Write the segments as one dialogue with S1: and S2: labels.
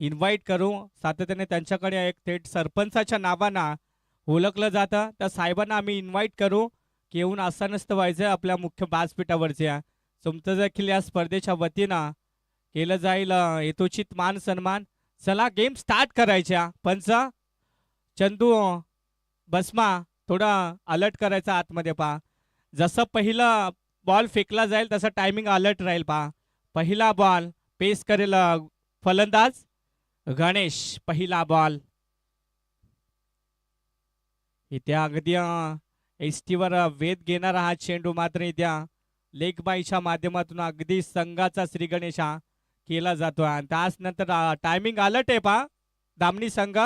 S1: Invite करू, सातत्याने त्यांच्याकडे एक थेट सरपंचाच्या नावानं ओळखलं जातं. त्या साहेबांना आम्ही इन्व्हाइट करू की येऊन असं नसतं व्हायचं आपल्या मुख्य व्यासपीठावरच्या. तुमचं देखील या स्पर्धेच्या वतीनं केलं जाईल यथोचित मान सन्मान. चला गेम स्टार्ट करायच्या. पंच चंदू बसमा थोडा अलर्ट करायचा आतमध्ये पहा. जसं पहिला बॉल फेकला जाईल तसं टायमिंग अलर्ट राहील पहा. पहिला बॉल पेस करेल फलंदाज गणेश. पहिला बॉल इथे अगदी एस टीवर वेध घेणारा हा चेंडू मात्र इथे लेग बाईच्या माध्यमातून अगदी संघाचा श्री गणेश हा केला जातो. आणि त्याच नंतर टायमिंग अलर्ट आहे पहा. दामणी संघ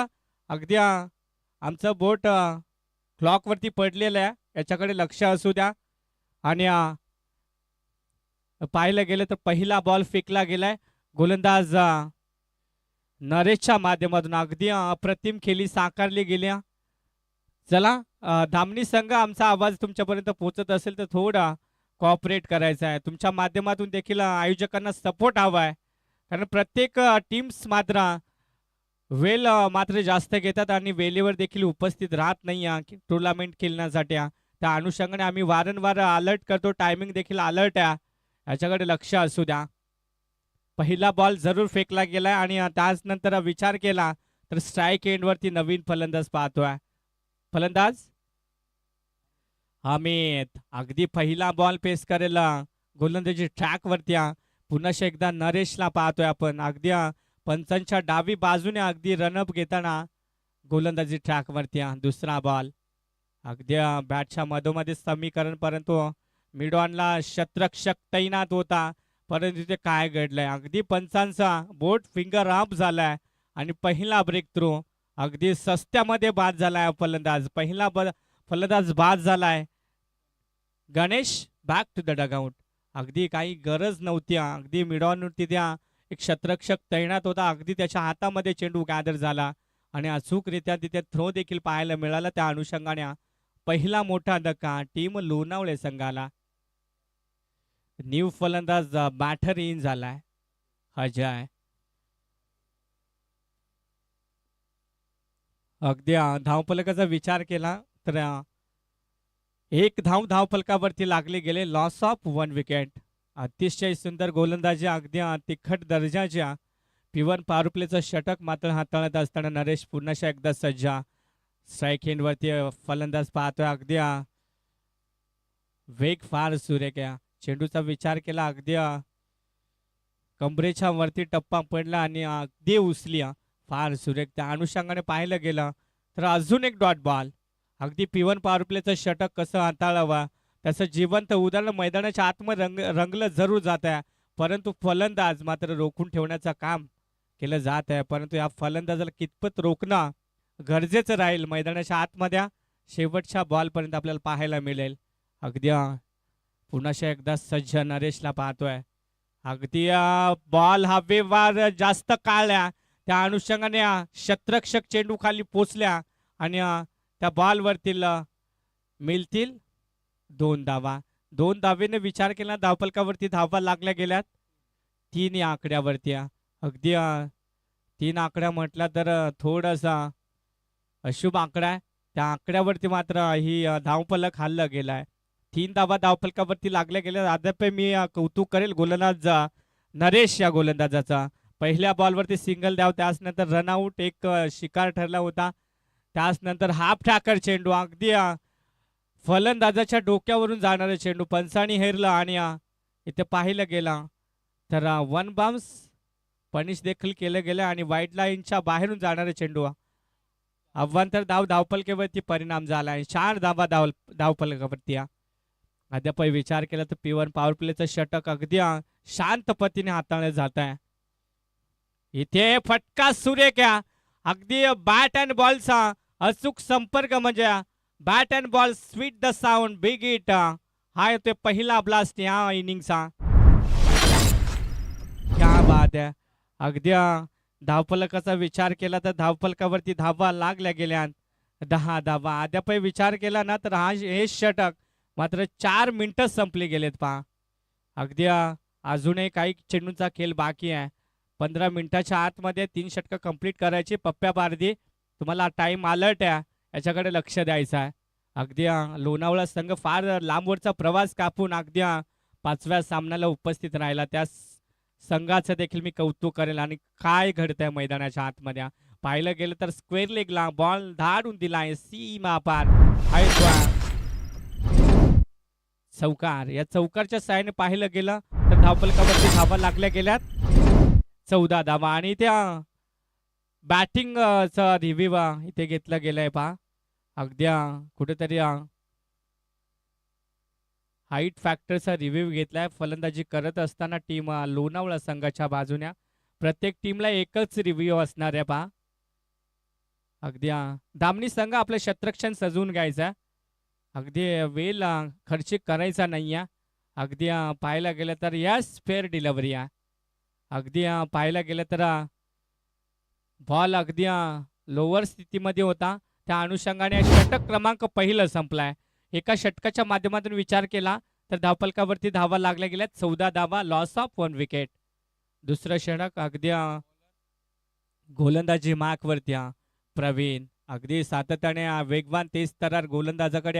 S1: अगदी आमचं बोट क्लॉकवरती पडलेलं आहे, याच्याकडे लक्ष असू द्या. आणि पाहिलं गेलं तर पहिला बॉल फेकला गेलाय. गोलंदाज नरेशच्या माध्यमातून अगदी अप्रतिम खेळी साकारली गेली. चला धामणी संघ आमचा आवाज तुमच्यापर्यंत पोहोचत असेल तर थोडा कॉपरेट करायचा आहे. तुमच्या माध्यमातून देखील आयोजकांना सपोर्ट हवा आहे, कारण प्रत्येक टीम्स मात्र वेळ मात्र जास्त घेतात आणि वेळेवर देखील उपस्थित राहत नाही टुर्नामेंट खेळण्यासाठी. त्या अनुषंगाने आम्ही वारंवार अलर्ट करतो. टायमिंग देखील अलर्ट आहे, याच्याकडे लक्ष असू द्या. पहिला बॉल जरूर फेकला गेलाय आणि त्याच नंतर विचार केला तर स्ट्राईक एंडवरती नवीन फलंदाज पाहतोय. फलंदाज अमित अगदी पहिला बॉल पेस करेल गोलंदाजी ट्रॅक वरती. पुन्हा एकदा नरेशला पाहतोय आपण. अगदी पंचांच्या डावी बाजूने अगदी रनअप घेताना गोलंदाजी ट्रॅक वरती. दुसरा बॉल अगदी बॅटच्या मधोमध्येच समीकरण, परंतु मिडॉनला शतरक्षक तैनात होता. परंतु तिथे काय घडलंय, अगदी पंचांचा बोट फिंगर अप झालाय आणि पहिला ब्रेक थ्रू अगदी सस्त्यामध्ये बाद झालाय फलंदाज. पहिला फलंदाज बाद झालाय. Ganesh back to the dugout. अगदी काही गरज नव्हती. अगदी मिडॉनवरती त्या एक शतरक्षक तैनात होता, अगदी त्याच्या हातामध्ये चेंडू गॅदर झाला आणि अचूकरित्या तिथे थ्रो देखील पाहायला मिळाला. त्या अनुषंगाने पहिला मोठा धक्का टीम लोणावळे संघाला. न्यू फलंदाज बॅटर इन झालाय अजय. अगदी धावफलकाचा विचार केला तर एक धावफलकावरती लागले गेले. Loss of 1 wicket. अतिशय सुंदर गोलंदाजी, अगदी तिखट दर्जाच्या पिवन पॉवर प्लेचं षटक मात्र हाताळत असताना नरेश पुन्हा एकदा सज्जा. स्ट्राईक एंडवरती फलंदाज पाहतोय. अगदी वेग फार सुरेख आहे. चेंडूचा विचार केला, अगदी कमरेच्या वरती टप्पा पडला आणि अगदी उचली. फार सुरेख. त्या अनुषंगाने पाहिलं गेलं तर अजून एक डॉट बॉल. अगदी पिवन पॉवर प्लेचं षटक कसं हाताळावं त्याचं जिवंत उदाहरण मैदानाच्या आतमध्ये रंगलं जरूर जात आहे, परंतु फलंदाज मात्र रोखून ठेवण्याचं काम केलं जात आहे. परंतु या फलंदाजाला कितपत रोखणं गरजेचं राहील मैदानाच्या आतमध्ये शेवटच्या बॉलपर्यंत आपल्याला पाहायला मिळेल. अगदी पुन्हा एकदा सज्ज नरेशला पाहतोय. अगदी बॉल हवेवर जास्त काढल्या, त्या अनुषंगाने शतरक्षक चेंडू खाली पोचल्या आणि त्या बॉलवरतील मिळतील 2 धावा. 2 धावेने विचार केला धावफलकावरती धावा लागल्या गेल्यात 3 या आकड्यावरती. अगदी 3 आकड्या म्हटला तर थोडासा अशुभ आकडा आहे. त्या आकड्यावरती मात्र ही धावफलक हल्ला गेलाय. 3 धावा धावफलकावरती लागल्या गेल्या. अद्याप मी कौतुक करेल गोलंदाज नरेश या गोलंदाजाचा. पहिल्या बॉलवरती सिंगल धाव, त्याच नंतर रनआउट एक शिकार ठरला होता. त्याच नंतर हाफ ट्रॅकर चेंडू, अगदी फलंदाजाच्या डोक्यावरून जाणारा चेंडू पंचानी हेरला आणि इथे पाहिलं गेलं तर 1 बाउन्स पनिश देखील केलं गेलं आणि वाईट लाईनच्या बाहेरून जाणारा चेंडू अव्वंतर धावफलकावरती परिणाम झाला. 4 धावा धावफलकावरती. अद्याप विचार केला तर पिवन पॉवर प्लेचं षटक अगदी शांत पद्धतीने हाताळलं जात आहे. इथे फटका सुरेख आहे. अगदी बॅट अँड बॉलचा अचूक संपर्क, म्हणजे bat and ball sweet the sound big it. हा येतोय पहिला ब्लास्ट या इनिंगचा. क्या बात आहे. अगदी धावफलकाचा विचार केला तर धावफलकावरती धावा लागल्या गेल्या 10 धावा. अद्याप विचार केला ना तर हे षटक मात्र 4 मिनिटं संपले गेलेत पहा. अगदी अजूनही काही चेंडूंचा खेळ बाकी आहे. 15 मिनिटाच्या आतमध्ये 3 षटकं कंप्लीट करायची. पप्प्या पारधी तुम्हाला टाइम अलर्ट आहे, याच्याकडे लक्ष द्यायचं आहे. अगदी लोणावळा संघ फार लांबवरचा प्रवास कापून अगदी 5व्या सामन्याला उपस्थित राहिला. त्या संघाचं देखील मी कौतुक करेल. आणि काय घडतंय मैदानाच्या आतमध्ये पाहिलं गेलं तर स्क्वेअर लेगला बॉल धाडून दिलाय सीमा पार. चौकार, या चौकारच्या साहाय्याने पाहिलं गेलं तर धावफलकावरती धावा लागल्या गेल्यात 14 धावा. आणि त्या बॅटिंग चा रिव्ह्यू इथे घेतला गेलाय पहा. अगदी कुठेतरी हाईट फॅक्टरचा रिव्ह्यू घेतलाय. फलंदाजी करत असताना टीम लोणावळा संघाच्या बाजूने प्रत्येक टीमला एकच रिव्ह्यू असणार आहे पहा. अगदी दामनी संघ आपलं क्षेत्ररक्षण सजवून घ्यायचं. अगदी वेळ खर्चिक करायचा नाही आहे. अगदी पाहायला गेलं तर यस फेअर डिलिव्हरी आहे. अगदी पाहायला गेलं तर बॉल अगदी लोअर स्थितीमध्ये होता, त्या अनुषंगाने षटक क्रमांक पहिलं संपलाय. एका षटकाच्या माध्यमातून विचार केला तर धावफलकावरती धावा लागल्या गेल्या 14 धावा, लॉस ऑफ 1 विकेट. दुसरं षटक अगदी गोलंदाजी मार्कवरती प्रवीण अगदी सातत्याने वेगवान तेज तरार गोलंदाजाकडे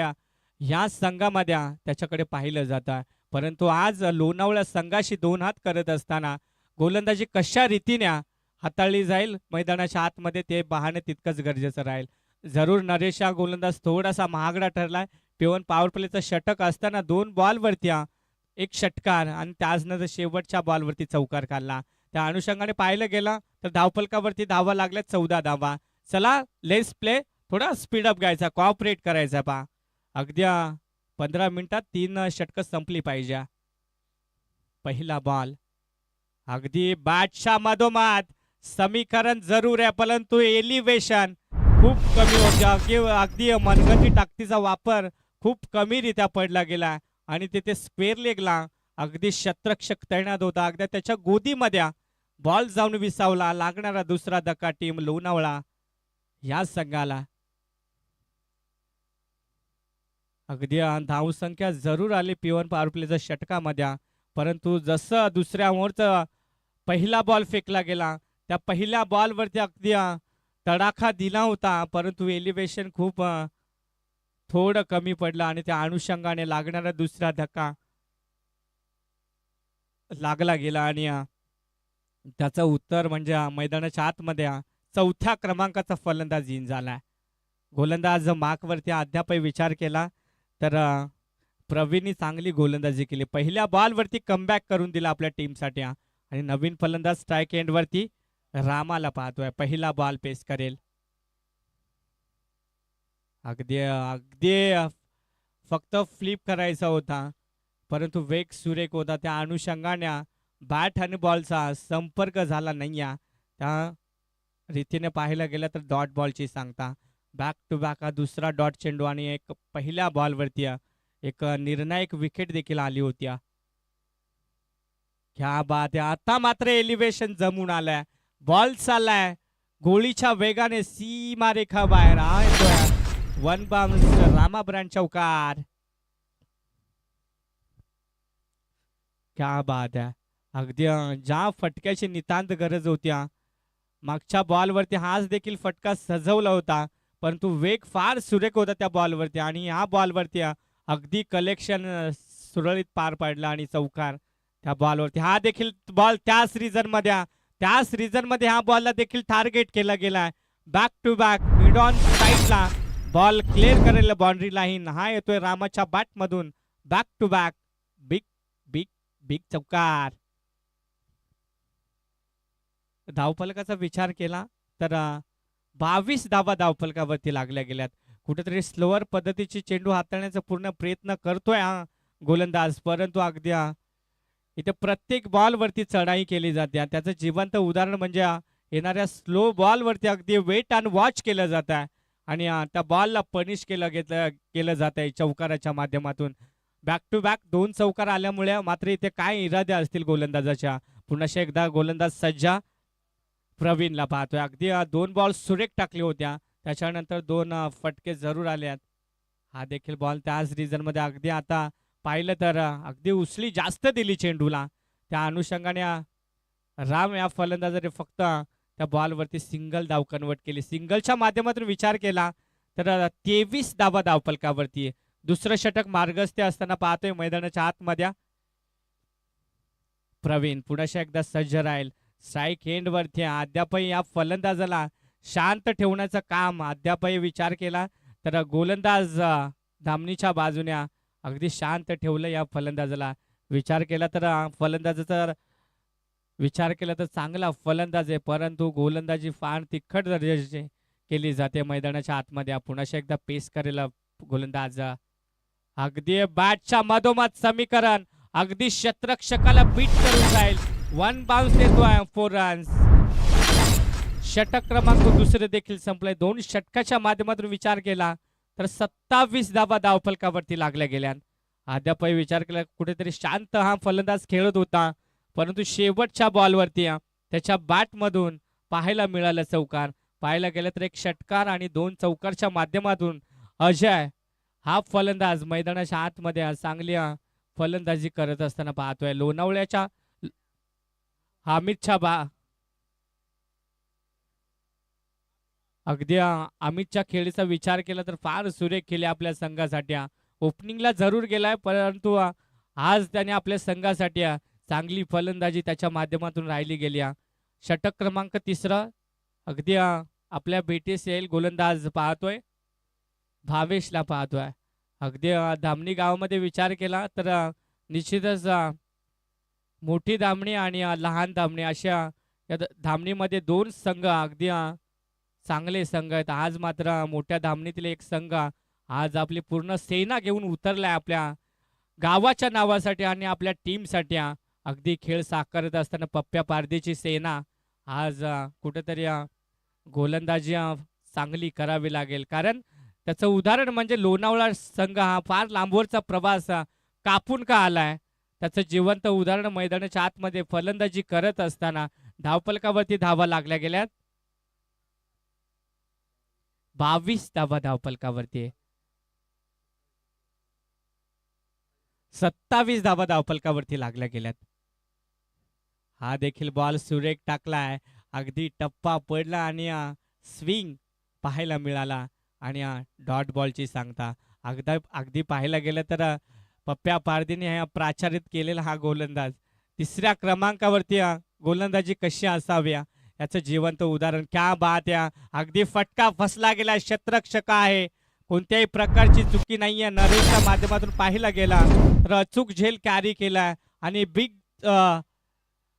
S1: या संघामध्ये त्याच्याकडे पाहिलं जातं. परंतु आज लोणावळा संघाशी 2 हात करत असताना गोलंदाजी कशा रीतीने हाताळली जाईल मैदानाच्या आतमध्ये ते पाहणं तितकंच गरजेचं राहील. जरूर नरेश हा गोलंदाज थोडासा महागडा ठरलाय. पिवन पॉवर प्लेचं षटक असताना 2 बॉलवरती एक षटकार आणि त्याचनंतर शेवटच्या बॉलवरती चौकार काढला. त्या अनुषंगाने पाहिलं गेलं तर धावफलकावरती धावा लागल्या 14 धावा. चला लेट्स प्ले, थोडा स्पीडअप घ्यायचा, कॉपरेट करायचा पहा. अगदी 15 मिनिटात 3 षटकं संपली पाहिजे. पहिला बॉल अगदी बॅटच्या मधोमध समीकरण जरूर आहे, परंतु एलिव्हेशन खूप कमी होते. अगदी मनगटी टाकतीचा वापर खूप कमीरित्या पडला गेला आणि तिथे स्क्वेअर लेगला अगदी क्षेत्ररक्षक तैनात होता. अगदी त्याच्या गोदीमध्ये बॉल जाऊन विसावला. लागणारा दुसरा धक्का टीम लोणावळा या संघाला. अगदी धावसंख्या जरूर आली पिवन पॉवर प्लेच्या षटकामध्ये, परंतु जसं दुसऱ्या ओव्हरचा पहिला बॉल फेकला गेला त्या पहिल्या बॉलवरती अगदी तडाखा दिला होता, परंतु एलिव्हेशन खूप थोडं कमी पडलं आणि त्या अनुषंगाने लागणारा दुसरा धक्का लागला गेला. आणि त्याचं उत्तर म्हणजे मैदानाच्या आतमध्ये 4थ्या क्रमांकाचा फलंदाज इन झालाय. गोलंदाज मार्कवरती अद्यापही विचार केला तर प्रवीणनी चांगली गोलंदाजी केली. पहिल्या बॉलवरती कमबॅक करून दिला आपल्या टीमसाठी आणि नवीन फलंदाज स्ट्राईक एंडवरती रामाला पाहतोय. पहिला बॉल पेस करेल. अगदी अगदी फक्त फ्लिप करायचा होता, परंतु वेग सुरेख होता. त्या अनुषंगाने बॅट आणि बॉलचा संपर्क झाला नाही. त्या रीतीने पाहायला गेलं तर डॉट बॉलची सांगता. बॅक टू बॅक हा दुसरा डॉट चेंडू आणि एक पहिल्या बॉलवरती एक निर्णायक विकेट देखील आली होती. क्या बात आहे. आता मात्र एलिव्हेशन जमून आलाय. बॉल चाललाय गोळीच्या वेगाने सीमारेखा बाहेर. येतोय 1 बाउन्स रामा ब्रँड चौकार. क्या बात आहे. अगदी ज्या फटक्याची नितांत गरज होती, मागच्या बॉलवरती हाच देखील फटका सजवला होता, परंतु वेग फार सुरेख होता त्या बॉलवरती आणि या बॉलवरती अगदी कलेक्शन सुरळीत पार पडला आणि चौकार त्या बॉलवरती. हा देखील बॉल त्याच रिझनमध्ये हा बॉलला देखील टार्गेट केला गेलाय. Back to back mid on साईडला बॉल क्लिअर करेल बाउंड्री लाईन. हा येतोय रामाच्या बॅट मधून. Back to back big big big चौकार. धावफलकाचा विचार केला तर 22 धावा धावफलकावरती लागल्या गेल्यात. कुठेतरी स्लोअर पद्धतीची चेंडू हाताळण्याचा पूर्ण प्रयत्न करतोय हा गोलंदाज, परंतु अगदी इथे प्रत्येक बॉलवरती चढाई केली जाते. त्याचं जिवंत उदाहरण म्हणजे येणाऱ्या स्लो बॉलवरती अगदी वेट अँड वॉच केलं जात आहे आणि त्या बॉलला पनिश केलं जात आहे चौकाराच्या माध्यमातून. बॅक टू बॅक 2 चौकार आल्यामुळे मात्र इथे काय इरादे असतील गोलंदाजाच्या. पुन्हा एकदा गोलंदाज सज्जा प्रवीणला पाहतोय. अगदी 2 बॉल सुरेख टाकले होत्या, त्याच्यानंतर 2 फटके जरूर आल्यात. हा देखील बॉल त्याच रिझनमध्ये अगदी आता पाहिलं तर अगदी उसळी जास्त दिली चेंडूला. त्या अनुषंगाने राम या फलंदाजाने फक्त त्या बॉलवरती सिंगल धाव कन्वर्ट केली. सिंगलच्या माध्यमातून विचार केला तर 23 धावा धावफलकावरती. दुसरं षटक मार्गस्थ असताना पाहतोय मैदानाच्या आतमध्ये प्रवीण पुन्हा एकदा सज्ज राहील. स्ट्राईक एंड वरती अद्यापही या फलंदाजाला शांत ठेवण्याचं काम अद्यापही विचार केला तर गोलंदाज धामणीच्या बाजूने अगदी शांत ठेवलं. या फलंदाजाला विचार केला तर फलंदाजाचा विचार केला तर चांगला फलंदाज आहे, परंतु गोलंदाजी फार तिखट दर्जाची केली जाते मैदानाच्या आतमध्ये. पुन्हा एकदा पेस करेल गोलंदाज. अगदी बॅटच्या मधोमध समीकरण अगदी शतरक्षकाला बीट करून जाईल. 1 बाउन्स देतोय 4 रन्स. षटक क्रमांक दुसरे देखील संपले. 2 षटकाच्या माध्यमातून विचार केला तर 27 धावा धावफलकावरती लागल्या गेल्या. अद्यापही विचार केला कुठेतरी शांत हा फलंदाज खेळत होता, परंतु शेवटच्या बॉलवरती त्याच्या बॅटमधून पाहायला मिळालं चौकार. पाहायला गेलं तर 1 षटकार आणि 2 चौकारच्या माध्यमातून अजय हा फलंदाज मैदानाच्या आतमध्ये चांगली फलंदाजी करत असताना पाहतोय. लोणावळ्याच्या अगदी अमितच्या खेळीचा विचार केला तर फार सुरेख केले आपल्या संघासाठी. ओपनिंगला जरूर गेलाय, परंतु आज त्याने आपल्या संघासाठी चांगली फलंदाजी त्याच्या माध्यमातून राहिली गेली. षटक क्रमांक 3 अगदी आपल्या भेटीस येईल. गोलंदाज पाहतोय भावेशला पाहतोय. अगदी धामणी गावामध्ये विचार केला तर निश्चितच मोठी धामणी आणि लहान धामणी अशा या धामणीमध्ये 2 संघ अगदी चांगले संघ आहेत. आज मात्र मोठ्या धामणीतील एक संघ आज आपली पूर्ण सेना घेऊन उतरलाय आपल्या गावाच्या नावासाठी आणि आपल्या टीमसाठी. अगदी खेळ साकारत असताना पप्प्या पारदीची सेना आज कुठेतरी गोलंदाजी चांगली करावी लागेल, कारण त्याचं उदाहरण म्हणजे लोणावळा संघ हा फार लांबवरचा प्रवास कापून का आलाय. त्याचं जिवंत उदाहरण मैदानाच्या आतमध्ये फलंदाजी करत असताना धावफलकावरती धावा लागल्या गेल्यात. 22 धावा धावफलकावरती, 27 धावा धावफलकावरती लागल्या गेल्यात. हा देखील बॉल सुरेख टाकलाय. अगदी टप्पा पडला आणि स्विंग पाहायला मिळाला आणि डॉट बॉलची सांगता. अगदी पाहायला गेलं तर पप्प्या पारदीने प्राचारित केलेला हा गोलंदाज 3ऱ्या क्रमांकावरती गोलंदाजी कशी असावी याचं जिवंत उदाहरण. क्या बात या. अगदी फटका फसला गेला. शतरक्षक आहे, कोणत्याही प्रकारची चुकी नाहीये. नरेशच्या माध्यमातून पाहिला गेला तर अचूक झेल कॅरी केला आणि बिग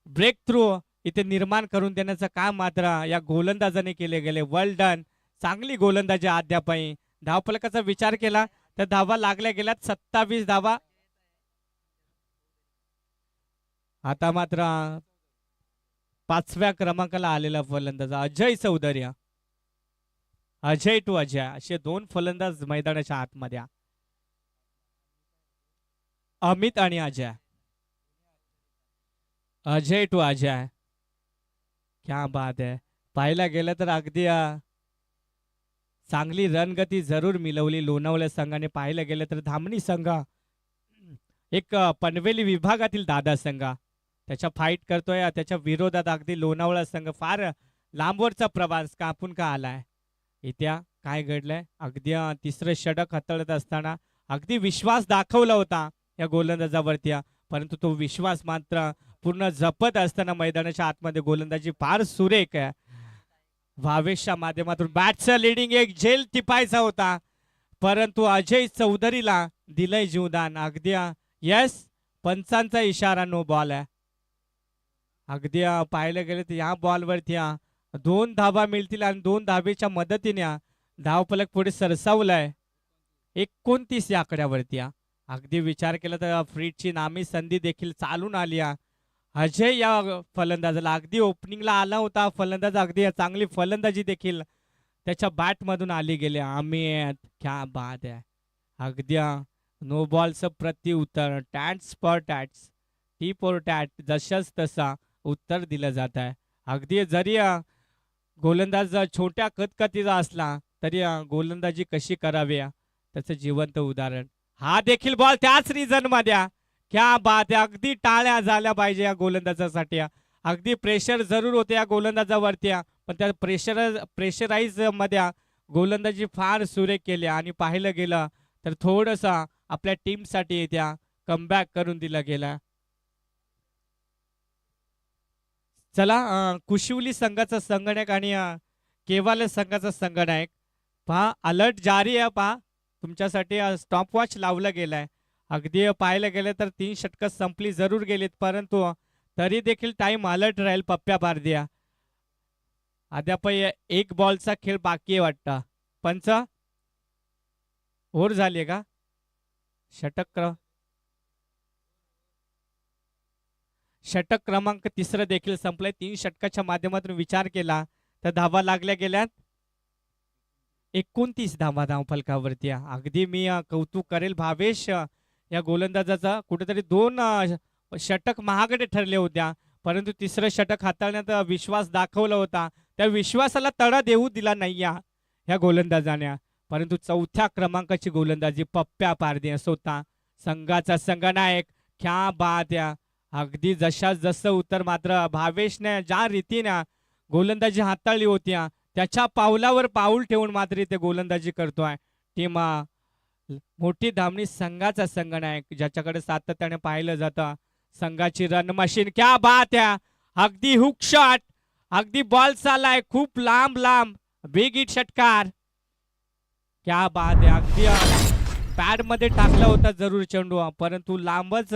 S1: ब्रेक थ्रू इथे निर्माण करून देण्याचं काम मात्र या गोलंदाजाने केले गेले. वेल डन. चांगली गोलंदाजी अद्यापही. धावफलकाचा विचार केला तर धावा लागल्या गेल्यात 27 धावा. आता मात्र 5व्या क्रमांकाला आलेला फलंदाज अजय चौधरी. अजय टू अजय असे 2 फलंदाज मैदानाच्या आतमध्ये. अमित आणि अजय. अजय टू अजय. क्या बात है. पाहायला गेलं तर अगदी चांगली रणगती जरूर मिळवली लोणावळा संघाने. पाहायला गेलं तर धामणी संघ एक पनवेली विभागातील दादा संघ त्याच्या फाईट करतोय. त्याच्या विरोधात अगदी लोणावळा संघ फार लांबवरचा प्रवास कापून का आलाय. इथे काय घडलंय. अगदी 3रं षटक हाताळत असताना अगदी विश्वास दाखवला होता या गोलंदाजावरती, परंतु तो विश्वास मात्र पूर्ण जपत असताना मैदानाच्या आतमध्ये गोलंदाजी फार सुरेख आहे. भावेशच्या माध्यमातून बॅटचं लिडिंग एक झेल टिपायचा होता, परंतु अजय चौधरीला दिलंय जीवदान. अगदी यस पंचांचा इशारा नो बॉल आहे. अगदी पाहिलं गेलं तर या बॉलवरती 2 धावा मिळतील आणि 2 धावेच्या मदतीने धावफलक पुढे सरसावलाय 29 या आकड्यावरती. अगदी विचार केला तर फ्रीडची नामी संधी देखील चालून आली. अजय या फलंदाजाला अगदी ओपनिंगला आला होता फलंदाज. अगदी चांगली फलंदाजी देखील त्याच्या बॅटमधून आली गेली. अमित क्या बात आहे. अगदी नो बॉलचं प्रत्युत्तर टॅट्स फॉर टॅट्स टी फॉर टॅट जशाच तसा उत्तर दिलं जात आहे. अगदी जरी गोलंदाज छोट्या कदकतीचा असला तरी गोलंदाजी कशी करावी त्याचं जिवंत उदाहरण. हा देखील बॉल त्याच रिझन मध्ये. क्या बात आहे. अगदी टाळ्या झाल्या पाहिजे या गोलंदाजासाठी. अगदी प्रेशर जरूर होते या गोलंदाजावरती पण त्या प्रेशराईज मध्ये गोलंदाजी फार सुरेख केली आणि पाहिलं गेलं तर थोडंसं आपल्या टीमसाठी त्या कमबॅक करून दिला गेला. चला कुशिवली संघाचा संगणक आणि केवाले संघाचा संगणक पहा अलर्ट जारी आहे. पहा तुमच्यासाठी स्टॉपवॉच लावला गेलाय. अगदी पाहायला गेलं तर 3 षटकं संपली जरूर गेलीत परंतु तरी देखील टाइम अलर्ट राहील पप्प्या पारदिया. अद्याप एक बॉलचा खेळ बाकी आहे वाटतं. पंच ओव्हर झाली का? षटक क्रमांक 3 देखील संपलंय. 3 षटकाच्या माध्यमातून विचार केला तर धावा लागल्या गेल्यात 29 धावा धावफलकावरती. अगदी मी कौतुक करेल भावेश या गोलंदाजाचा. कुठेतरी 2 षटक महागडे ठरले होत्या परंतु 3रं षटक हाताळण्यात विश्वास दाखवला होता. त्या विश्वासाला तडा देऊ दिला नाही या गोलंदाजाने. परंतु 4थ्या क्रमांकाची गोलंदाजी पप्प्या पारदी होता संघाचा संघनायक. क्या बात या अगदी जसं उत्तर मात्र भावेशने ज्या रीतीने गोलंदाजी हाताळली होती त्याच्या पावलावर पाऊल ठेवून मात्र ते गोलंदाजी करतोय. टीम मोठी धावणी संघाचा संघनायक ज्याच्याकडे सातत्याने पाहिलं जातं. संघाची रन मशीन. क्या बात आहे. अगदी हुक शॉट. अगदी बॉल चाललाय खूप लांब बिग हिट षटकार. क्या बात आहे. अगदी पॅड मध्ये टाकला होता जरूर चेंडू परंतु लांबच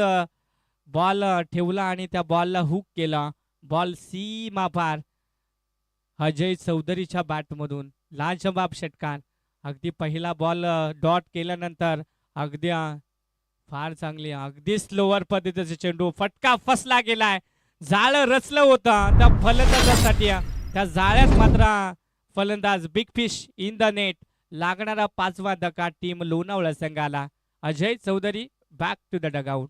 S1: बॉल ठेवला आणि त्या बॉलला हुक केला. बॉल सीमा पार. अजय चौधरीच्या बॅटमधून लाजवाब षटकार. अगदी पहिला बॉल डॉट केल्यानंतर अगदी फार चांगली अगदी स्लोअर पद्धतीचे चेंडू फटका फसला गेलाय. जाळं रचलं होतं त्या फलंदाजासाठी. त्या जाळ्यात मात्र फलंदाज big fish in the net. लागणारा 5वा धक्का टीम लोणावळा संघाला. Ajay Chaudhary back to the dugout.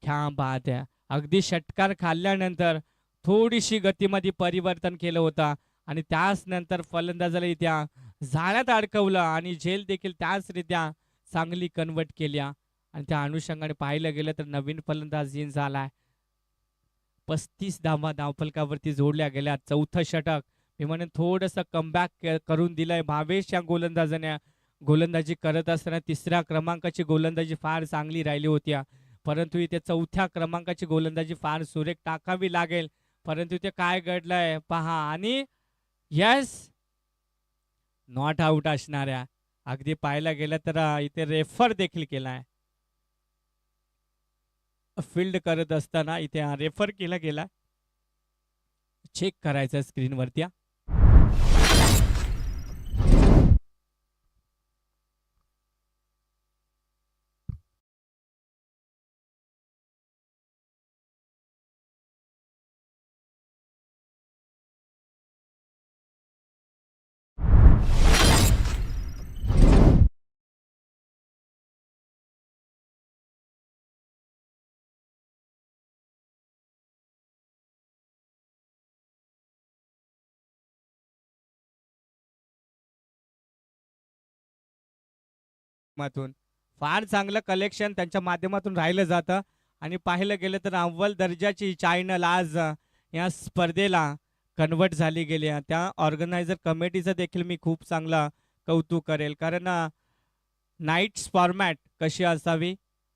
S1: क्या बात आहे. अगदी षटकार खाल्ल्यानंतर थोडीशी गतीमध्ये परिवर्तन केलं होतं आणि त्याच नंतर फलंदाजाला इथ्या जाळ्यात अडकवलं आणि झेल देखील त्याचरित्या चांगली कन्वर्ट केल्या. आणि त्या अनुषंगाने पाहिलं गेलं तर नवीन फलंदाज इन झालाय. 35 धावा धावफलकावरती जोडल्या गेल्या. 4थं षटक मी म्हणेन थोडंसं कमबॅक करून दिलंय भावेश या गोलंदाजाने. गोलंदाजी करत असताना 3ऱ्या क्रमांकाची गोलंदाजी फार चांगली राहिली होती परंतु इथे 4थ्या क्रमांकाची गोलंदाजी फार सुरेख टाकावी लागेल. परंतु इथे काय घडलंय पहा आणि यस नॉट आउट असणाऱ्या. अगदी पाहायला गेलं तर इथे रेफर देखील केलाय. फील्ड करत असताना इथे रेफर केला गेला. चेक करायचं स्क्रीनवरती. माध्यमातून फार चांगलं कलेक्शन त्यांच्या माध्यमातून राहिलं जातं आणि पाहिलं गेलं तर अव्वल दर्जाची चॅनल आज या स्पर्धेला कन्वर्ट झाली गेली. त्या ऑर्गनायझर कमिटीचं देखील मी खूप चांगला कौतुक करेल कारण नाईट्स फॉर्मॅट कशी असावी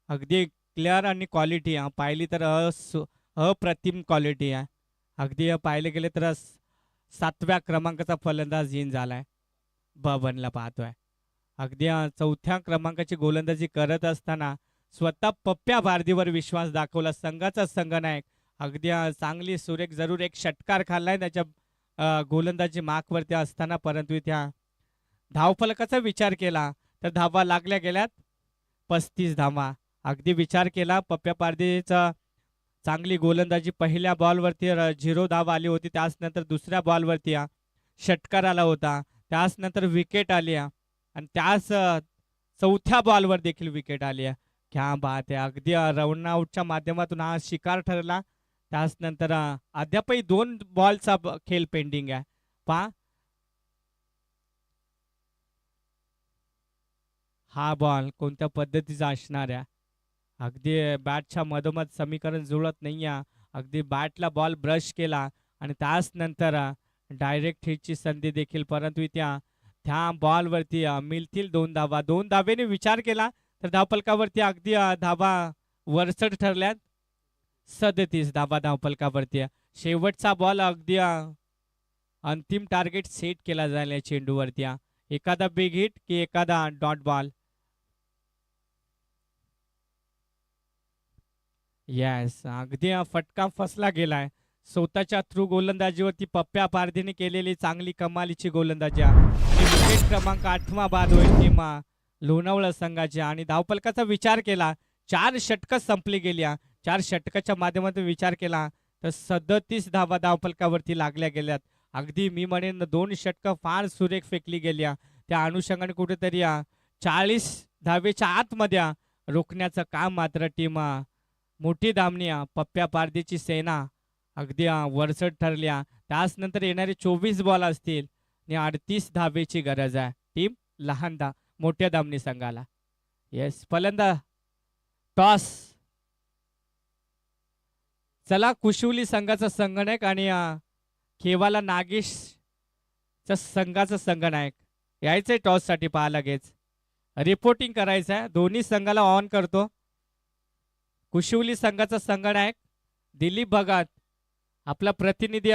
S1: अगदी क्लिअर आणि क्वालिटी पाहिली तर अप्रतिम क्वालिटी आहे. अगदी पाहिलं गेले तर 7व्या क्रमांकाचा फलंदाज इन झालाय. बबनला पाहतोय. अगदी 4थ्या क्रमांकाची गोलंदाजी करत असताना स्वतः पप्प्या भारतीवर विश्वास दाखवला संघाचा संघनायक. अगदी चांगली सुरेख जरूर एक षटकार खाल्लाय त्याच्या गोलंदाजी मार्कवरती असताना परंतु त्या धावफलकाचा विचार केला तर धावा लागल्या गेल्यात 35 धावा. अगदी विचार केला पप्प्या पारदीचा चांगली गोलंदाजी. पहिल्या बॉलवरती 0 धावा आली होती. त्याच नंतर दुसऱ्या बॉलवरती षटकार आला होता. त्याच नंतर विकेट आली आणि त्याच 4थ्या बॉलवर देखील विकेट आली आहे. क्या बात आहे. अगदी रन आउटच्या माध्यमातून हा शिकार ठरला. त्याच नंतर अद्यापही 2 बॉलचा खेळ पेंडिंग आहे. पहा हा बॉल कोणत्या पद्धतीचा असणार आहे. अगदी बॅटच्या मधोमध समीकरण जुळत नाहीये. अगदी बॅटला बॉल ब्रश केला आणि त्याच नंतर डायरेक्ट हिटची संधी देखील, परंतु त्या बॉलवरती मिळतील 2 धावा. 2 धावेने विचार केला तर धावफलकावरती अगदी धावा वरचढ ठरल्यात. 37 धावा धावफलकावरती शेवटचा बॉल अगदी अंतिम टार्गेट सेट केला जाईल या चेंडूवरती. एखादा बिग हिट की एखादा डॉट बॉल. येस, अगदी फटका फसला गेलाय. स्वतःच्या थ्रू गोलंदाजीवरती पप्प्या पारधीने केलेली चांगली कमालीची गोलंदाजी आणि विकेट क्रमांक 8वा बाद होईल टीम लोणावळा संघाची. आणि धावफलकाचा विचार केला 4 षटकं संपली गेली. 4 षटकाच्या माध्यमातून विचार केला तर 37 धावा धावफलकावरती लागल्या गेल्यात. अगदी मी म्हणेन 2 षटकं फार सुरेख फेकली गेली. त्या अनुषंगाने कुठेतरी 40 धावेच्या आतमध्ये रोखण्याचं काम मात्र टीम मोठी धामणी पप्प्या पारधीची सेना अगदी वरचढ ठरल्या. त्याच नंतर येणारे 24 बॉल असतील आणि 38 धावेची गरज आहे टीम मोठ्या धामणी संघाला. येस, फलंदाज टॉस. चला, कुशिवली संघाचा संगणक आणि केवाला नागेशच्या संघाचा संगणक यायचंय टॉस साठी. पहा, लगेच रिपोर्टिंग करायचं आहे. दोन्ही संघाला ऑन करतो. कुशिवली संघाचा संगणक दिलीप भगत आपला प्रतिनिधी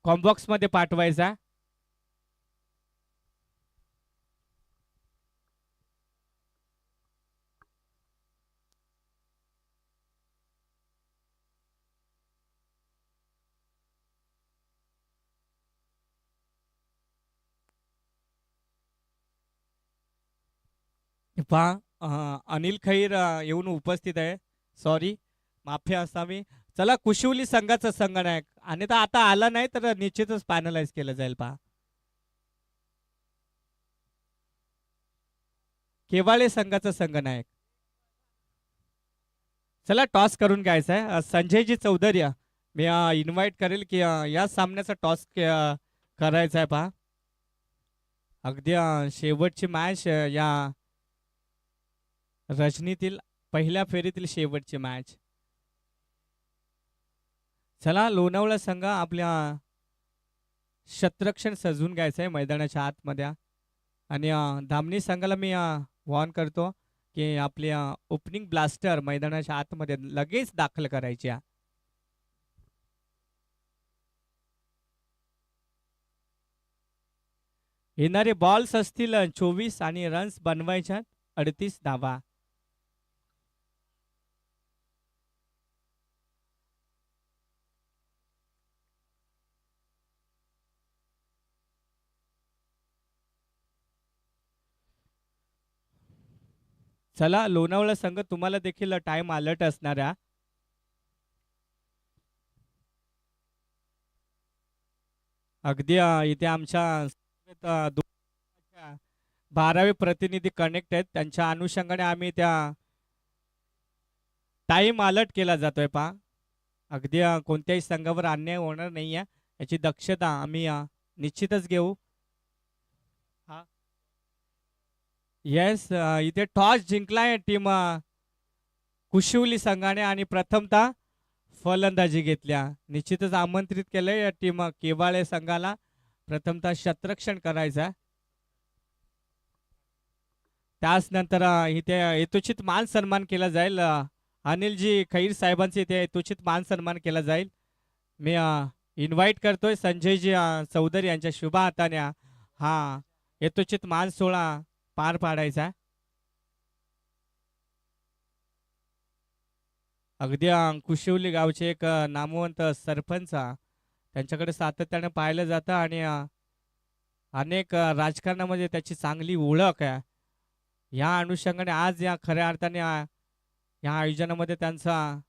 S1: कॉम्बॉक्स मध्ये पाठवायचा. पहा, अनिल खैर येऊन उपस्थित आहे. सॉरी, माफी असावी. चला, कुशिवली संघाचं संगणक आणि आता आला नाही तर निश्चितच फायनलाइज केलं जाईल. पहा, केवाळे संघाचं संगणक. चला, टॉस करून घ्यायचा आहे. संजयजी चौधरी मी इन्व्हाइट करेल की या सामन्याचा टॉस करायचा आहे. पहा, अगदी शेवटची मॅच या रजनीतील पहिल्या फेरीतील शेवटची मॅच. चला, लोणावळा संघ आपल्या शतरक्षण सजवून घ्यायचं आहे मैदानाच्या आतमध्ये. आणि धामणी संघाला मी वॉर्न करतो की आपली ओपनिंग ब्लास्टर मैदानाच्या आतमध्ये लगेच दाखल करायची. येणारे बॉल्स असतील 24 आणि रन्स बनवायच्या 38 धावा. चला, लोणावळा संघ तुम्हाला देखील टाइम अलर्ट असणार आहे. अगदी इथे आमच्या 12वे प्रतिनिधी कनेक्ट आहेत. त्यांच्या अनुषंगाने आम्ही त्या टाइम अलर्ट केला जातोय. पहा, अगदी कोणत्याही संघावर अन्याय होणार नाहीये याची दक्षता आम्ही निश्चितच घेऊ. येस, इथे टॉस जिंकलाय टीम कुशिवली संघाने आणि प्रथमतः फलंदाजी घेतल्या. निश्चितच आमंत्रित केलंय या टीम केवाळे संघाला प्रथमतः शतरक्षण करायचा. त्याच नंतर इथे यथोचित मान सन्मान केला जाईल. अनिलजी खैर साहेबांचे इथे यथोचित मान सन्मान केला जाईल. मी इन्व्हाइट करतोय संजयजी चौधरी यांच्या शुभ हाताने हा यथोचित मान सोहळा पार पाडायचा. अगदी कुशिवली गावचे एक नामवंत सरपंच त्यांच्याकडे सातत्याने पाहिलं जातं आणि अनेक राजकारणामध्ये त्याची चांगली ओळख आहे. या अनुषंगाने आज या खऱ्या अर्थाने या आयोजनामध्ये त्यांचा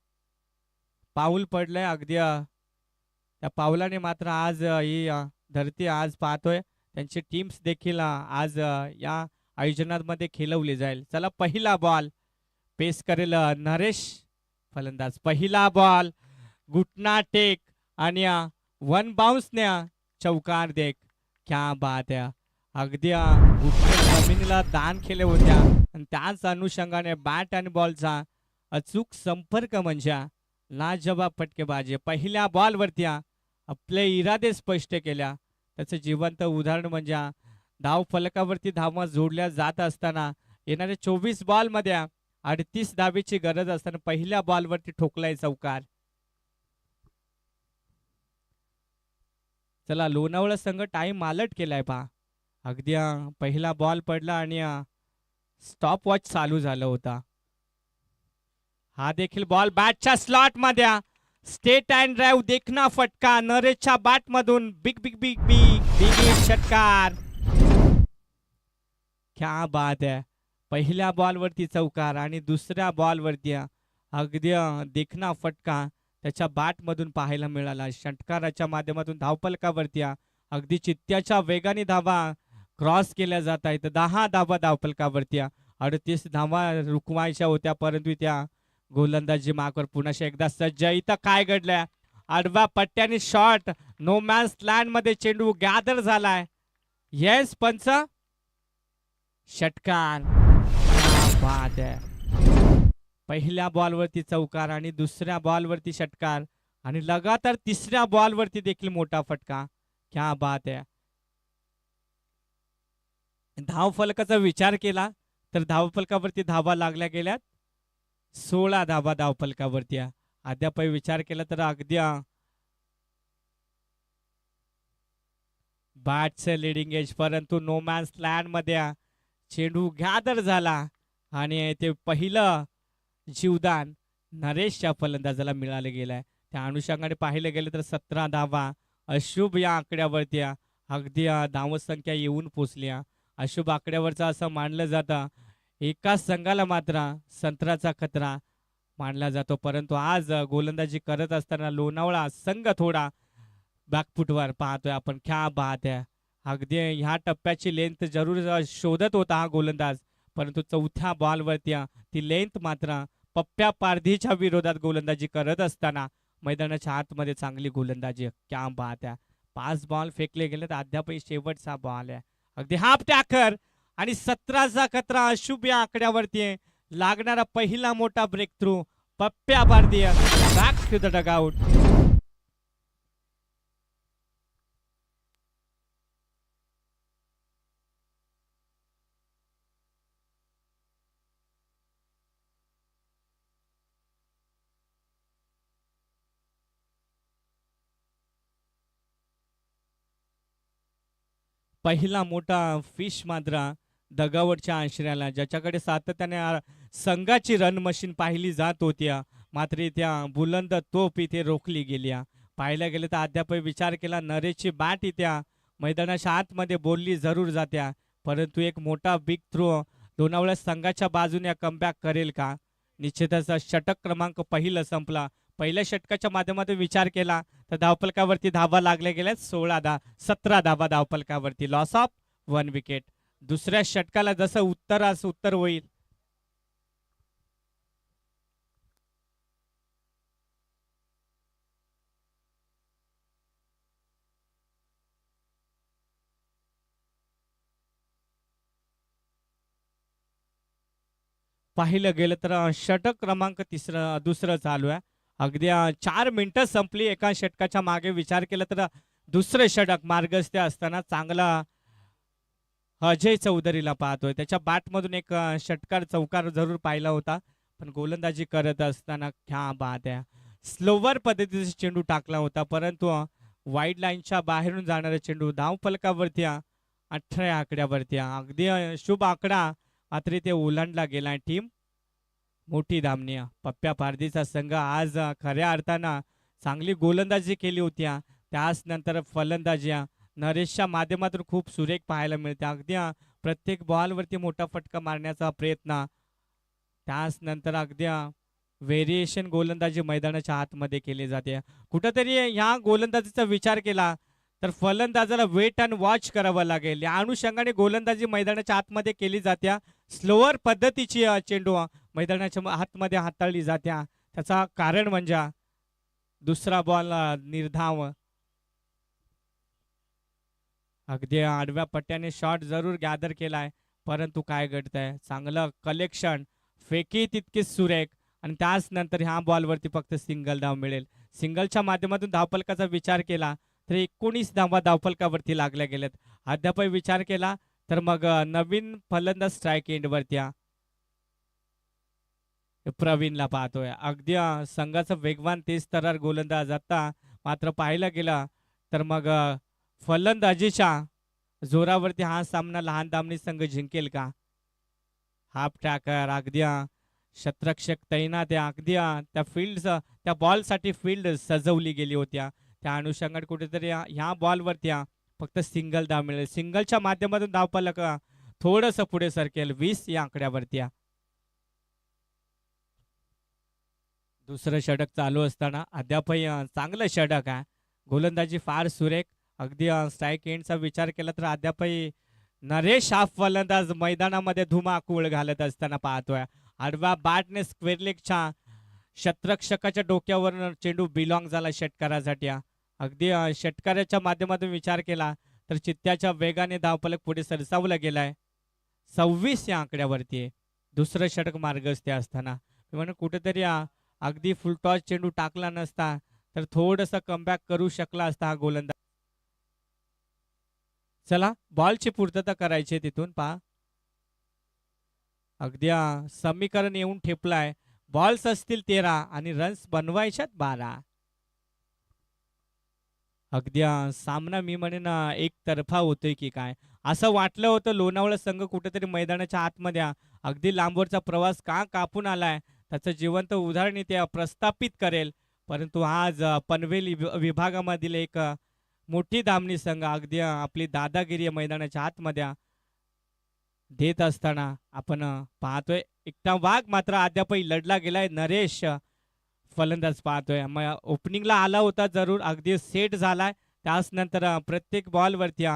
S1: पाऊल पडलंय. अगदी त्या पावलाने मात्र आज ही धरती आज पाहतोय. त्यांची टीम्स देखील आज या आयोजनामध्ये खेळवली जाईल. चला, पहिला बॉल पेस करेल नरेश फलंदाज. पहिला बॉल घुटना टेक आणि 1 बाउन्सने चौकार देख. क्या बात आहे. अगदी घुटणे जमिनीला दान केले होत्या आणि त्याच अनुषंगाने बॅट आणि बॉलचा अचूक संपर्क म्हणजे लाजवाब फटकेबाजी. पहिल्या बॉलवरती आपले इरादे स्पष्ट केल्या. त्याचं जिवंत उदाहरण म्हणजे धाव फलकावरती धावा जोडल्या जात असताना येणाऱ्या 24 बॉलमध्ये 38 धावेची गरज असताना पहिल्या बॉलवरती ठोकलाय चौकार. चला लोणावळा संघ टाइम आलट केलाय पहा. अगदी पहिला बॉल पडला आणि स्टॉप वॉच चालू झाला होता. हा देखील बॉल बॅटच्या स्लॉट मध्ये स्टेट अँड ड्राईव्ह देखना फटका नरेशच्या बॅट मधून big big big big big षटकार. क्या बात आहे. पहिल्या बॉलवरती चौकार आणि दुसऱ्या बॉलवरती अगदी देखना फटका त्याच्या बॅट मधून पाहायला मिळाला. षटकाराच्या माध्यमातून धावफलकावरती अगदी चित्त्याच्या वेगाने धावा क्रॉस केल्या जात आहेत. 10 धावा धावफलकावरती 38 धावा रुकवायच्या होत्या परंतु त्या गोलंदाजी मार्कवर पुन्हा एकदा सज्ज. इथं काय घडलंय आडव्या पट्ट्याने शॉट नो मॅन्स लँड मध्ये चेंडू गॅदर झालाय. येस पंच षटकार. बाद आहे. पहिल्या बॉलवरती चौकार आणि दुसऱ्या बॉलवरती षटकार आणि लगातार तिसऱ्या बॉलवरती देखील मोठा फटका. क्या बात आहे. धावफलकाचा विचार केला तर धावफलकावरती धावा लागल्या गेल्यात 16 धावा धावफलकावरती. अद्याप विचार केला तर अगदी बॅटचं लिडिंग एज परंतु नो मॅन्स लँड मध्ये चेंडू गॅदर झाला आणि ते पहिलं जीवदान नरेशच्या फलंदाजाला मिळाले गेलंय. त्या अनुषंगाने पाहिलं गेलं तर 17 धावा अशुभ या आकड्यावरती अगदी धावसंख्या येऊन पोचली. अशुभ आकड्यावरचं असं मानलं जातं एकाच संघाला मात्र संत्राचा खतरा मानला जातो परंतु आज गोलंदाजी करत असताना लोणावळा संघ थोडा बॅकफुटवर पाहतोय आपण. क्या बात आहे. अगदी ह्या टप्प्याची लेंथ जरूर शोधत होता हा गोलंदाज परंतु चौथ्या बॉलवरती ती लेंथ मात्र पप्प्या पारधीच्या विरोधात गोलंदाजी करत असताना मैदानाच्या आतमध्ये चांगली गोलंदाजी. क्या बात आहे. 5 बॉल फेकले गेले तर अद्याप शेवटचा बॉल आहे. अगदी हाफ टॅकर आणि 17चा खतरा अशुभ या आकड्यावरती लागणारा पहिला मोठा breakthrough Pappya Pardhi back to the dugout. पहिला मोठा फिश मात्र दगावरच्या आश्रयाला ज्याच्याकडे सातत्याने संघाची रन मशीन पाहिली जात होती मात्र त्या बुलंद तोप इथे रोखली गेली. पाहायला गेलं तर अद्याप विचार केला नरेशची बॅट इथे मैदानाच्या आतमध्ये बोलली जरूर जात्या परंतु एक मोठा बिग थ्रो लोणावळा संघाच्या बाजूने कमबॅक करेल का. निश्चितच षटक क्रमांक पहिलं संपला. पहिल्या षटकाच्या माध्यमातून विचार केला तर धावफलकावरती धावा लागल्या गेल्या 17 धावा धावफलकावरती लॉस ऑफ 1 विकेट. दुसऱ्या षटकाला जसं उत्तर होईल पाहिलं गेलं तर षटक क्रमांक दुसरं चालू आहे. अगदी 4 मिनिटं संपली एका षटकाच्या मागे. विचार केला तर दुसरं षटक मार्गस्थ असताना चांगला अजय चौधरीला पाहतोय त्याच्या बॅटमधून एक षटकार चौकार जरूर पाहिला होता पण गोलंदाजी करत असताना क्या बात आहे. स्लोवर पद्धतीचा चेंडू टाकला होता परंतु वाईड लाईनच्या बाहेरून जाणारा चेंडू धावफलकावरती 18 आकड्यावरती अगदी शुभ आकडा मात्र ते ओलांडला गेला. टीम मोठी धामणी. पप्प्या पारधीचा संघ आज खऱ्या अर्थानं चांगली गोलंदाजी केली होती. त्याच नंतर फलंदाजी नरेशच्या माध्यमातून खूप सुरेख पाहायला मिळते. अगदी प्रत्येक बॉलवरती मोठा फटका मारण्याचा प्रयत्न. त्याच नंतर अगदी व्हेरिएशन गोलंदाजी मैदानाच्या आतमध्ये केली जाते. कुठंतरी ह्या गोलंदाजीचा विचार केला तर फलंदाजाला वेट अँड वॉच करावं लागेल. या अनुषंगाने गोलंदाजी मैदानाच्या आतमध्ये केली जाते. स्लोअर पद्धतीची चेंडू मैदानाच्या आतमध्ये हाताळली जात्या. त्याचा कारण म्हणजे दुसरा बॉल निर्धाव. अगदी आडव्या पट्ट्याने शॉट जरूर गॅदर केलाय परंतु काय घडतंय चांगलं कलेक्शन फेकी तितकीच सुरेख आणि त्याच नंतर ह्या बॉलवरती फक्त सिंगल धाव मिळेल. सिंगलच्या माध्यमातून धावफलकाचा विचार केला तर 19 धावा धावफलकावरती लागल्या गेल्यात. अद्यापही विचार केला तर मग नवीन फलंदाज स्ट्राईक एंडवरती प्रवीणला पाहतोय. अगदी संघाचा वेगवान तेज तर्रार गोलंदाज आता मात्र पाहायला गेला तर मग फलंदाजीच्या जोरावरती हा सामना लहान दामनी संघ जिंकेल का? हाफ ट्रॅकर अगदी शतरक्षक तैनात आहे. अगदी त्या त्या बॉलसाठी फील्ड सजवली गेली होत्या. त्या अनुषंगाने कुठेतरी ह्या बॉलवरती फक्त सिंगल धाव मिळेल. सिंगलच्या माध्यमातून धावफलक थोडंसं पुढे सरकेल 20 या आकड्यावरती. दुसरं षटक चालू असताना अद्यापही चांगलं षटक आहे. गोलंदाजी फार सुरेख. अगदी स्ट्राईक एंडचा विचार केला तर अद्यापही नरेश हा फलंदाज मैदानामध्ये धुमाकूळ घालत असताना पाहतोय. आडव्या बॅटने स्क्वेअर लेगच्या शतरक्षकाच्या डोक्यावर चेंडू बिलॉंग झाला षटकारासाठी. अगदी षटकाराच्या माध्यमातून विचार केला तर चित्त्याच्या वेगाने धावफलक पुढे सरसावला गेलाय. 26 या आकड्यावरती आहे. दुसरं षटक मार्गस्थ असताना म्हणून कुठेतरी अगदी फुलटॉस चेंडू टाकला नसता तर थोडंसं कमबॅक करू शकला असता हा गोलंदाज. चला बॉलची पूर्तता करायची तिथून पहा. अगदी समीकरण येऊन ठेपलाय. बॉल्स असतील 13 आणि रन्स बनवायच्यात 12. अगदी सामना मी म्हणेन एकतर्फा होतोय की काय असं वाटलं होतं. लोणावळा संघ कुठेतरी मैदानाच्या आतमध्ये अगदी लांबवरचा प्रवास का कापून आलाय त्याचं जिवंत उदाहरण इथे प्रस्थापित करेल. परंतु आज पनवेल विभागामधील एक मोठी दामनी संघ अगदी आपली दादागिरी मैदानाच्या आतमध्ये देत असताना आपण पाहतोय. एकटा वाघ मात्र अद्यापही लढला गेलाय. नरेश फलंदाज पाहतोय. ओपनिंगला आला होता जरूर अगदी सेट झालाय. त्याच नंतर प्रत्येक बॉलवरती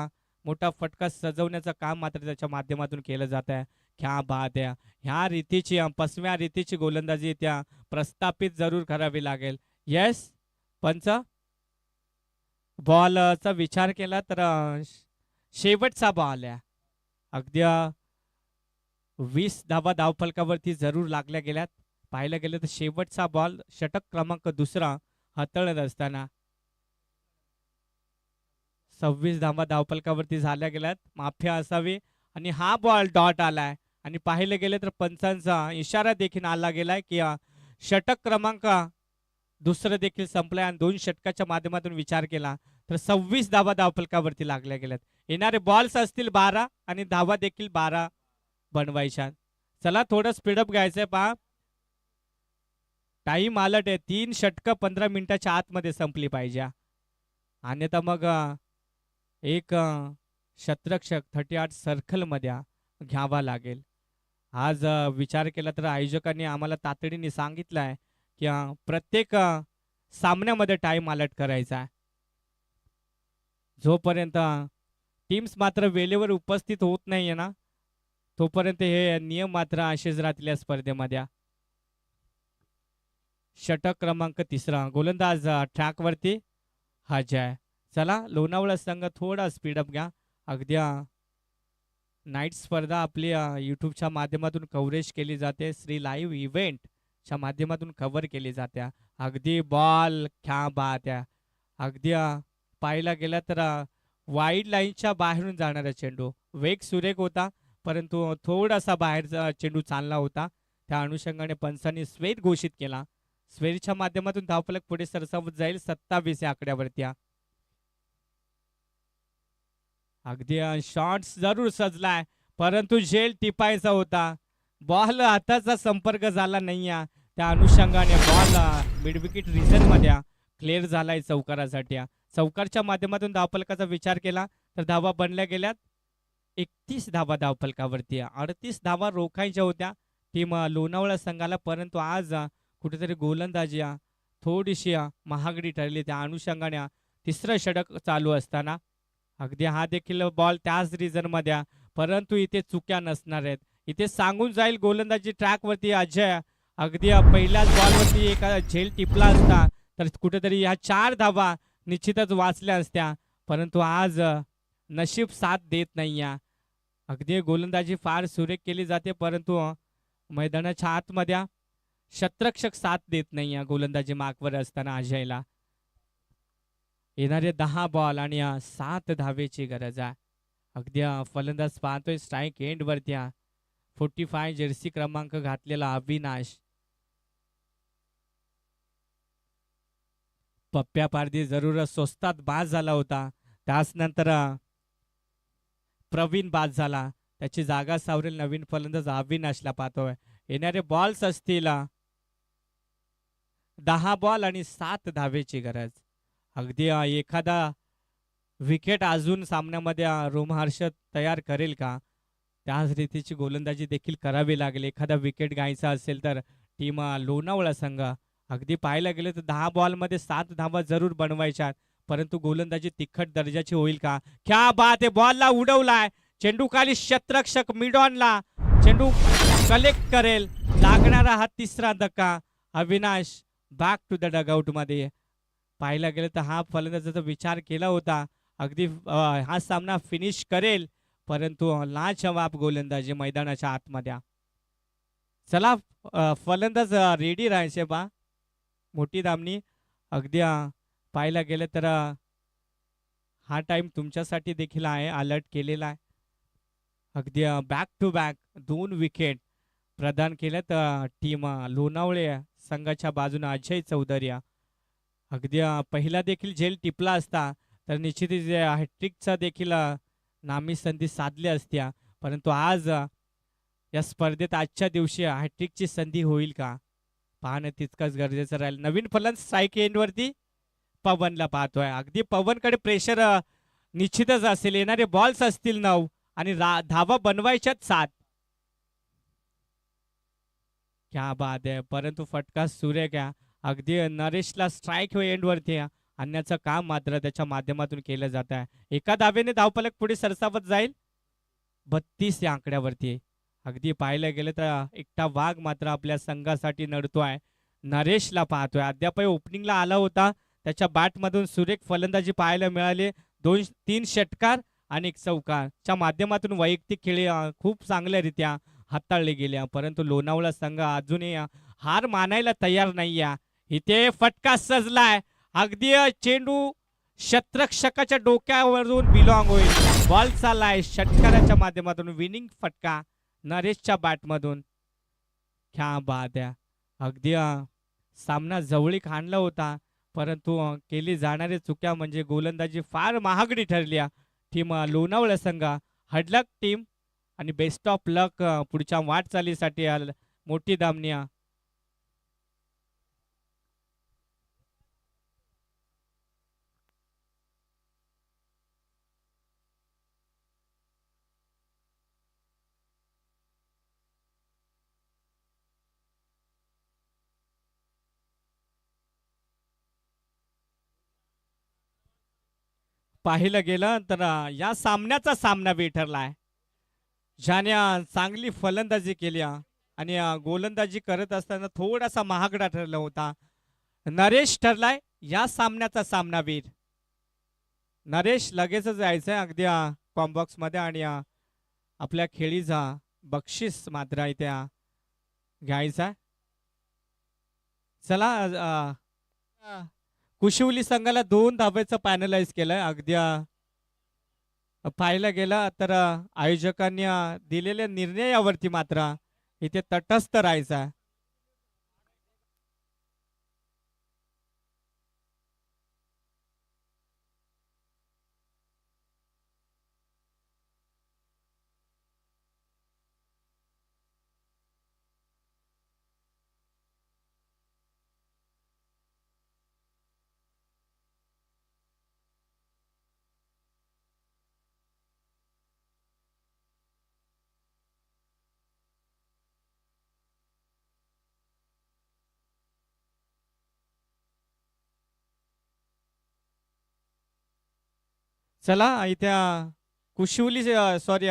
S1: मोठा फटका सजवण्याचं काम मात्र त्याच्या माध्यमातून केलं जात आहे. क्या बात आहे. ह्या रीतीची 5व्या रीतीची गोलंदाजी त्या प्रस्थापित जरूर करावी लागेल. येस पंच बॉलचा विचार केला तर शेवटचा बॉल आहे. अगदी 20 धावा धावफलकावरती जरूर लागल्या गेल्यात. पाहायला गेलं तर शेवटचा बॉल षटक क्रमांक दुसरा हाताळत असताना 26 धावा धावफलकावरती झाल्या गेल्यात. माफी असावी आणि हा बॉल डॉट आलाय आणि पाहिलं गेलं तर पंचांचा इशारा देखील आला गेलाय की षटक क्रमांक दुसरं देखील संपलाय आणि 2 षटकाच्या माध्यमातून विचार केला तर 26 धावा धावफलकावरती लागल्या गेल्यात. येणारे बॉल्स असतील 12 आणि धावा देखील 12 बनवायच्या. चला थोडं स्पीडअप घ्यायचंय पहा. टाइम अलर्ट आहे. 3 षटकं 15 मिनिटाच्या आतमध्ये संपली पाहिजे. अन्यथा मग एक शतरक्षक 38 सर्कल मध्ये घ्यावा लागेल. आज विचार केला तर आयोजकांनी आम्हाला तातडीने सांगितलंय की प्रत्येक सामन्यामध्ये टाइम अलर्ट करायचा आहे. जोपर्यंत टीम्स मात्र वेळेवर उपस्थित होत नाहीये ना तोपर्यंत हे नियम मात्र असेच राहतील या स्पर्धेमध्ये. षटक क्रमांक 3 गोलंदाज ट्रॅकवरती हजय. चला लोणावळा संघ थोडा स्पीडअप घ्या. अगदी नाईट स्पर्धा आपली यूट्यूबच्या माध्यमातून कव्हरेज केली जाते. श्री लाईव्ह इव्हेंटच्या माध्यमातून कव्हर केली जाते. अगदी बॉल क्या बात आहे. अगदी पाहायला गेला तर वाईड लाईनच्या बाहेरून जाणारा चेंडू वेग सुरेख होता परंतु थोडासा बाहेरचा चेंडू चालला होता. त्या अनुषंगाने पंचांनी स्वेर घोषित केला. स्वेरच्या माध्यमातून धावफलक पुढे सरसावत जाईल 27 या आकड्यावरती. अगदी शॉट्स जरूर सजलाय परंतु झेल टिपायचा होता. बॉल हाताचा संपर्क झाला नाही. त्या अनुषंगाने बॉल मिडविकेट रिजन मध्ये क्लिअर झालाय चौकारासाठी. चौकारच्या माध्यमातून धावफलकाचा विचार केला तर धावा बनल्या गेल्यात 31 धावा धावफलकावरती. 38 धावा रोखायच्या होत्या टीम लोणावळा संघाला परंतु आज कुठेतरी गोलंदाजी थोडीशी महागडी ठरली. त्या अनुषंगाने तिसरं षटक चालू असताना अगदी हा देखील बॉल त्याच रिजन मध्ये परंतु इथे चुक्या नसणार आहेत. इथे सांगून जाईल गोलंदाजी ट्रॅकवरती अजय. अगदी पहिल्याच बॉलवरती एक झेल टिपला असता तर कुठेतरी ह्या 4 धावा निश्चितच वाचल्या असत्या परंतु आज नशीब साथ देत नाही. अगदी गोलंदाजी फार सुरेख केली जाते परंतु मैदानाच्या आतमध्ये शतरक्षक साथ देत नाही या गोलंदाजी मार्कवर असताना अजयला. येणारे 10 बॉल आणि 7 धावेची गरज आहे. अगदी फलंदाज पाहतोय स्ट्राईक एंड वरती 45 जर्सी क्रमांक घातलेला अविनाश. पप्प्या पारदी जरूर स्वस्तात बाद झाला होता. त्याच नंतर प्रवीण बाद झाला. त्याची जागा सावरेल नवीन फलंदाज अविनाशला पाहतोय. येणारे बॉल्स असतील 10 बॉल आणि 7 धावेची गरज. अगदी एखादा विकेट अजून सामन्यामध्ये रोमहर्षक तयार करेल का, त्याच रीतीची गोलंदाजी देखील करावी लागेल. एखादा विकेट घ्यायचा असेल तर टीम लोणावळा संघ अगदी पाहायला गेले तर 10 बॉलमध्ये 7 धावा जरूर बनवायच्या, परंतु गोलंदाजी तिखट दर्जाची होईल का. क्या बात आहे, बॉलला उडवलाय चेंडू खाली. शतरक्षक मिडॉनला चेंडू कलेक्ट करेल. लागणारा हा तिसरा धक्का. Avinash back to the dugout मध्ये. पाहायला गेलं तर हा फलंदाजाचा विचार केला होता अगदी हा सामना फिनिश करेल, परंतु लाजवाब गोलंदाजी मैदानाच्या आतमध्ये. चला फलंदाज रेडी राहायचे बा. मोठी दामनी अगदी पाहायला गेलं तर हा टाइम तुमच्यासाठी देखील आहे, अलर्ट केलेला आहे. अगदी बॅक टू बॅक 2 विकेट प्रदान केल्यात टीम लोणावळे संघाच्या बाजूने अजय चौधरी. अगदी पहिला देखील झेल टिपला असता तर निश्चितच हॅट्रिकचा देखील नामी संधी साधली असत्या, परंतु आज या स्पर्धेत आजच्या दिवशी हॅट्रिकची संधी होईल का पाहणं तितकंच गरजेचं राहील. नवीन फलंदाज स्ट्राईक एंडवरती पवनला पाहतोय. अगदी पवनकडे प्रेशर निश्चितच असेल. येणारे बॉल्स असतील 9 आणि धावा बनवायच्यात 7. क्या बात आहे, परंतु फटका सुरेख आहे. अगदी नरेशला स्ट्राईक एंडवरती आणण्याचं काम मात्र त्याच्या माध्यमातून केलं जात आहे. एका धावेने धावफलक पुढे सरसावत जाईल 32 या आकड्यावरती. अगदी पाहायला गेलं तर एकटा वाघ मात्र आपल्या संघासाठी नडतोय. नरेशला पाहतोय. अद्याप ओपनिंगला आला होता, त्याच्या बॅटमधून सुरेख फलंदाजी पाहायला मिळाली. 2-3 षटकार आणि 1 चौकारच्या माध्यमातून वैयक्तिक खेळी खूप चांगल्यारीत्या हाताळले गेल्या, परंतु लोणावळा संघ अजूनही हार मानायला तयार नाही. इथे फटका सजलाय. अगदी चेंडू शतरक्षकाच्या डोक्यावरून बिलॉंग होईल. बॉल चाललाय षटकाराच्या माध्यमातून. विनिंग फटका नरेशच्या बॅटमधून. क्या बात आहे. अगदी सामना जवळीक आणला होता, परंतु केली जाणारी चुक्या म्हणजे गोलंदाजी फार महागडी ठरली. टीम लोणावळा संघ हडलक टीम आणि बेस्ट ऑफ लक पुढच्या वाटचालीसाठी मोठी दामनी. पाहिलं गेलं तर या सामन्याचा सामना ठरलाय. ज्याने चांगली फलंदाजी केली आणि गोलंदाजी करत असताना थोडासा महागडा ठरला होता. नरेश ठरलाय या सामन्याचा सामनावीर. नरेश लगेचच जायचंय अगदी कॉम्बॉक्स मध्ये आणि आपल्या खेळीचा बक्षीस मात्र इथे घ्यायचा. चला कुशिवली संघाला 2 धाब्याचं पॅनलाइज केलंय. अगदी पाहायला गेला तर आयोजकांनी दिलेल्या निर्णयावरती मात्र इथे तटस्थ राहायचा. चला इथे कुशिवली सॉरी